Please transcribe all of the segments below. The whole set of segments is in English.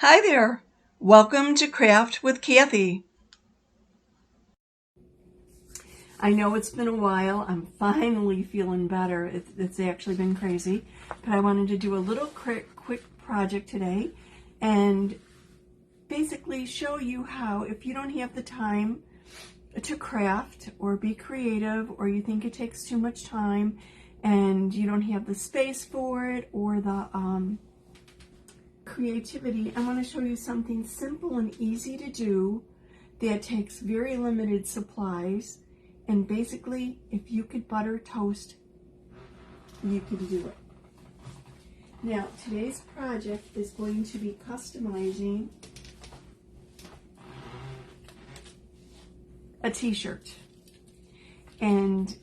Hi there. Welcome to Craft with Kathie. I know it's been a while. I'm finally feeling better. It's actually been crazy, but I wanted to do a little quick project today and basically show you how, if you don't have the time to craft or be creative, or you think it takes too much time and you don't have the space for it or the creativity, I want to show you something simple and easy to do that takes very limited supplies. And basically, if you could butter toast, you can do it. Now, today's project is going to be customizing a t-shirt. And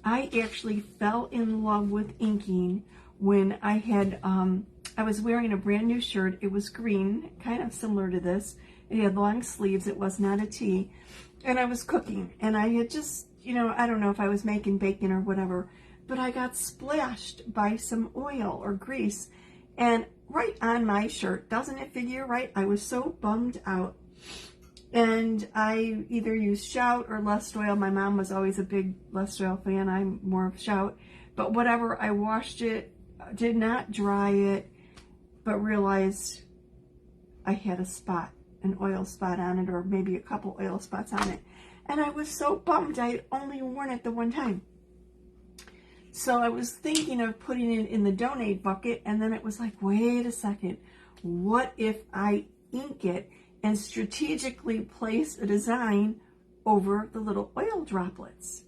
I actually fell in love with inking when I was wearing a brand new shirt. It was green, kind of similar to this. It had long sleeves. It was not a tee. And I was cooking. And I had just, I don't know if I was making bacon or whatever, but I got splashed by some oil or grease. And right on my shirt. Doesn't it figure right? I was so bummed out. And I either used Shout or Lust Oil. My mom was always a big Lust Oil fan. I'm more of Shout. But whatever, I washed it, did not dry it, but realized I had a spot, an oil spot on it, or maybe a couple oil spots on it. And I was so bummed. I had only worn it the one time. So I was thinking of putting it in the donate bucket, and then it was like, wait a second. What if I ink it and strategically place a design over the little oil droplets?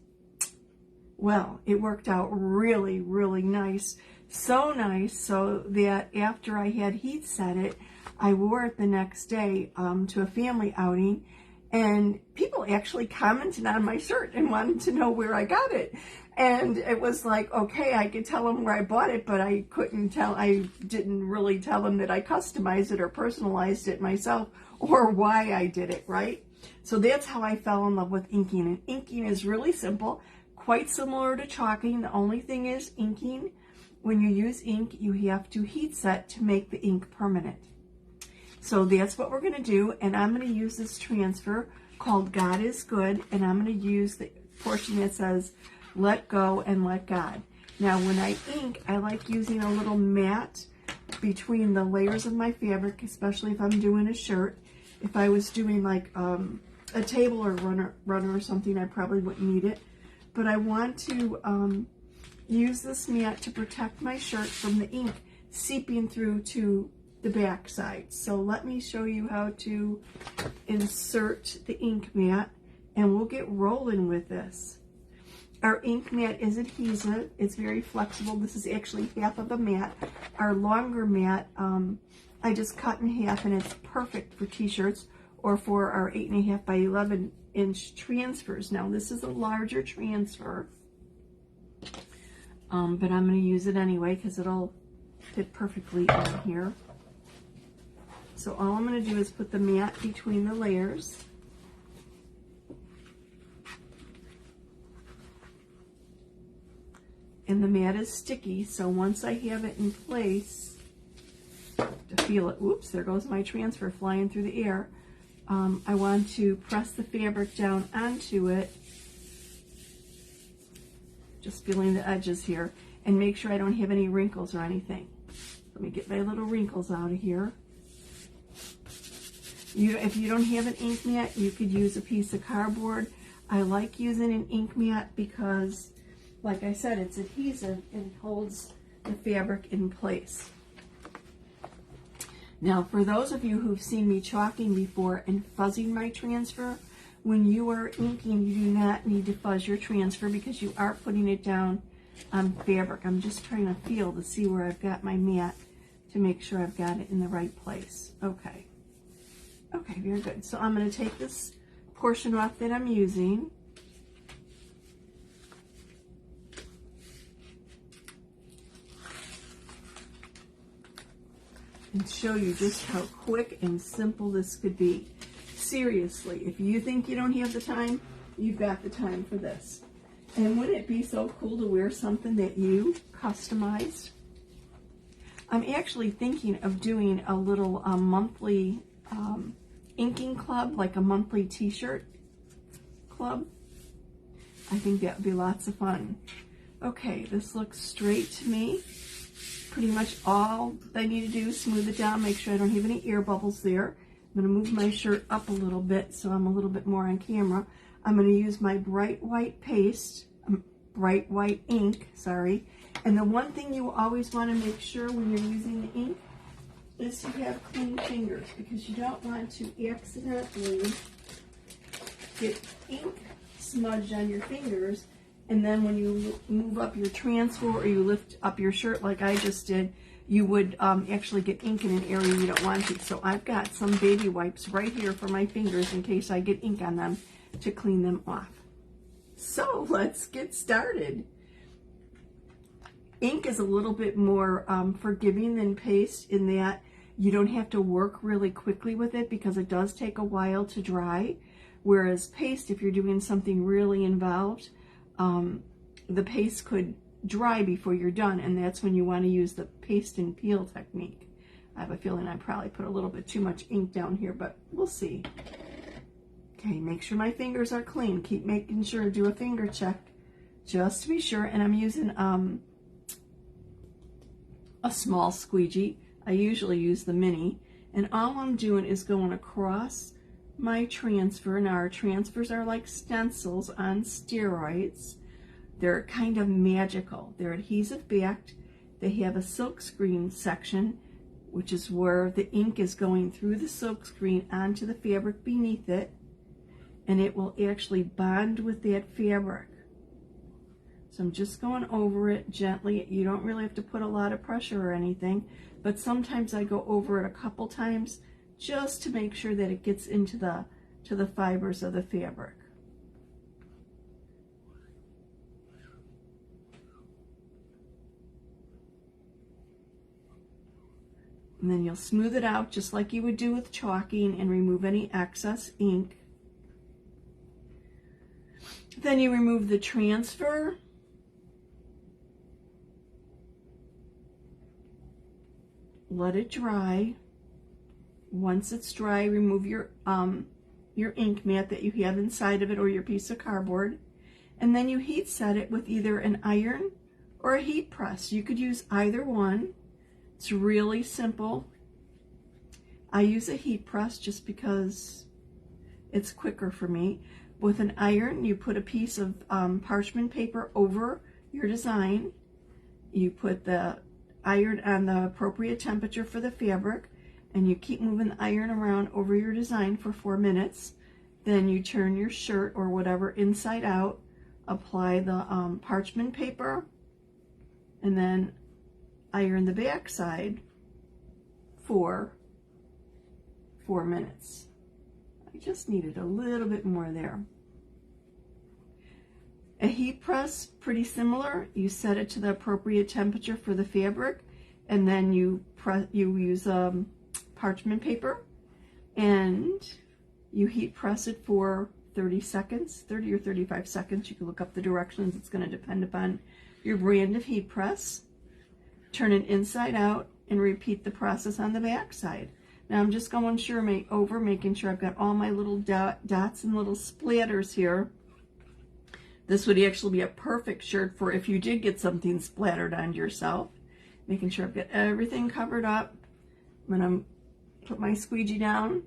Well, it worked out really, really nice. So nice, so that after I had heat set it, I wore it the next day to a family outing, and people actually commented on my shirt and wanted to know where I got it. And it was like, okay, I could tell them where I bought it, but I didn't really tell them that I customized it or personalized it myself or why I did it, right? So that's how I fell in love with inking. And inking is really simple, quite similar to chalking. The only thing is inking, when you use ink, you have to heat set to make the ink permanent. So that's what we're going to do, and I'm going to use this transfer called God is Good, and I'm going to use the portion that says let go and let God. Now, when I ink, I like using a little mat between the layers of my fabric, especially if I'm doing a shirt. If I was doing like a table or runner or something, I probably wouldn't need it. But I want to use this mat to protect my shirt from the ink seeping through to the back side. So let me show you how to insert the ink mat, and we'll get rolling with this. Our ink mat is adhesive. It's very flexible. This is actually half of a mat. Our longer mat, I just cut in half, and it's perfect for t-shirts or for our 8.5 by 11 inch transfers. Now this is a larger transfer, but I'm going to use it anyway because it'll fit perfectly in here. So all I'm going to do is put the mat between the layers. And the mat is sticky, so once I have it in place, to feel it, oops, there goes my transfer flying through the air. I want to press the fabric down onto it, just feeling the edges here, and make sure I don't have any wrinkles or anything. Let me get my little wrinkles out of here. If you don't have an ink mat, you could use a piece of cardboard. I like using an ink mat because, like I said, it's adhesive and holds the fabric in place. Now, for those of you who've seen me chalking before and fuzzing my transfer, when you are inking, you do not need to fuzz your transfer because you are putting it down on fabric. I'm just trying to feel to see where I've got my mat to make sure I've got it in the right place. Okay. Okay, very good. So I'm going to take this portion off that I'm using. And show you just how quick and simple this could be. Seriously, if you think you don't have the time, you've got the time for this. And wouldn't it be so cool to wear something that you customized? I'm actually thinking of doing a little monthly inking club, like a monthly t-shirt club. I think that would be lots of fun. Okay, this looks straight to me. Pretty much all I need to do is smooth it down, make sure I don't have any air bubbles there. I'm going to move my shirt up a little bit so I'm a little bit more on camera. I'm going to use my bright white paste, bright white ink, sorry. And the one thing you always want to make sure when you're using the ink is to have clean fingers, because you don't want to accidentally get ink smudged on your fingers, and then when you move up your transfer or you lift up your shirt like I just did, you would actually get ink in an area you don't want to. So I've got some baby wipes right here for my fingers in case I get ink on them to clean them off. So let's get started. Ink is a little bit more forgiving than paste in that you don't have to work really quickly with it because it does take a while to dry. Whereas paste, if you're doing something really involved, the paste could dry before you're done, and that's when you want to use the paste and peel technique. I have a feeling I probably put a little bit too much ink down here, but we'll see. Okay, make sure my fingers are clean. Keep making sure to do a finger check just to be sure. And I'm using a small squeegee. I usually use the mini, and all I'm doing is going across my transfer. Now our transfers are like stencils on steroids. They're kind of magical. They're adhesive backed. They have a silk screen section, which is where the ink is going through the silk screen onto the fabric beneath it, and it will actually bond with that fabric. So I'm just going over it gently. You don't really have to put a lot of pressure or anything, but sometimes I go over it a couple times just to make sure that it gets into the fibers of the fabric. And then you'll smooth it out just like you would do with chalking and remove any excess ink. Then you remove the transfer. Let it dry. Once it's dry, remove your ink mat that you have inside of it or your piece of cardboard. And then you heat set it with either an iron or a heat press. You could use either one. It's really simple. I use a heat press just because it's quicker for me. With an iron, you put a piece of parchment paper over your design. You put the iron on the appropriate temperature for the fabric, and you keep moving the iron around over your design for 4 minutes. Then you turn your shirt or whatever inside out, apply the parchment paper, and then iron the back side for 4 minutes. I just needed a little bit more there. A heat press, pretty similar. You set it to the appropriate temperature for the fabric, and then you use parchment paper, and you heat press it for 30 seconds, 30 or 35 seconds. You can look up the directions. It's going to depend upon your brand of heat press. Turn it inside out and repeat the process on the back side. Now I'm just going over, making sure I've got all my little dots and little splatters here. This would actually be a perfect shirt for if you did get something splattered on yourself. Making sure I've got everything covered up. I'm going to put my squeegee down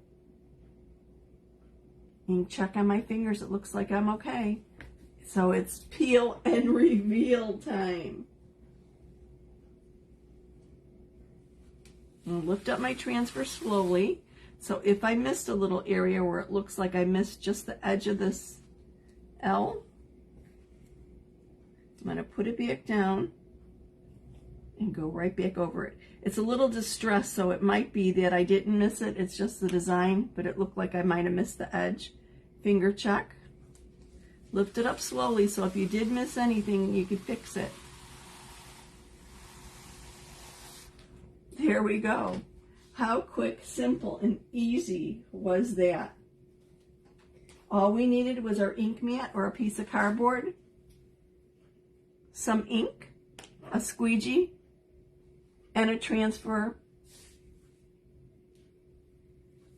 and check on my fingers. It looks like I'm okay. So it's peel and reveal time. I'll lift up my transfer slowly. So if I missed a little area where it looks like I missed just the edge of this L, I'm going to put it back down and go right back over it. It's a little distressed, so it might be that I didn't miss it. It's just the design, but it looked like I might have missed the edge. Finger check. Lift it up slowly, so if you did miss anything, you could fix it. There we go. How quick, simple, and easy was that? All we needed was our ink mat or a piece of cardboard, some ink, a squeegee, and a transfer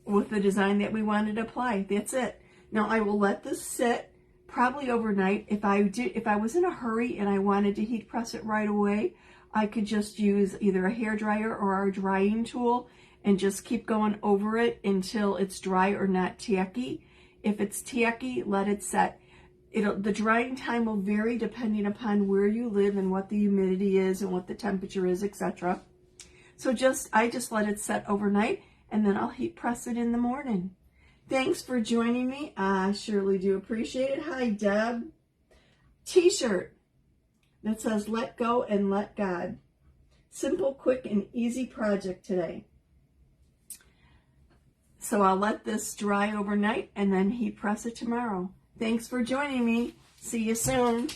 with the design that we wanted to apply. That's it. Now I will let this sit probably overnight. If I was in a hurry and I wanted to heat press it right away, I could just use either a hair dryer or our drying tool and just keep going over it until it's dry or not tacky. If it's tacky, let it set. The drying time will vary depending upon where you live and what the humidity is and what the temperature is, etc. So I just let it set overnight, and then I'll heat press it in the morning. Thanks for joining me. I surely do appreciate it. Hi, Deb. T-shirt that says let go and let God. Simple, quick, and easy project today. So I'll let this dry overnight and then heat press it tomorrow. Thanks for joining me. See you soon.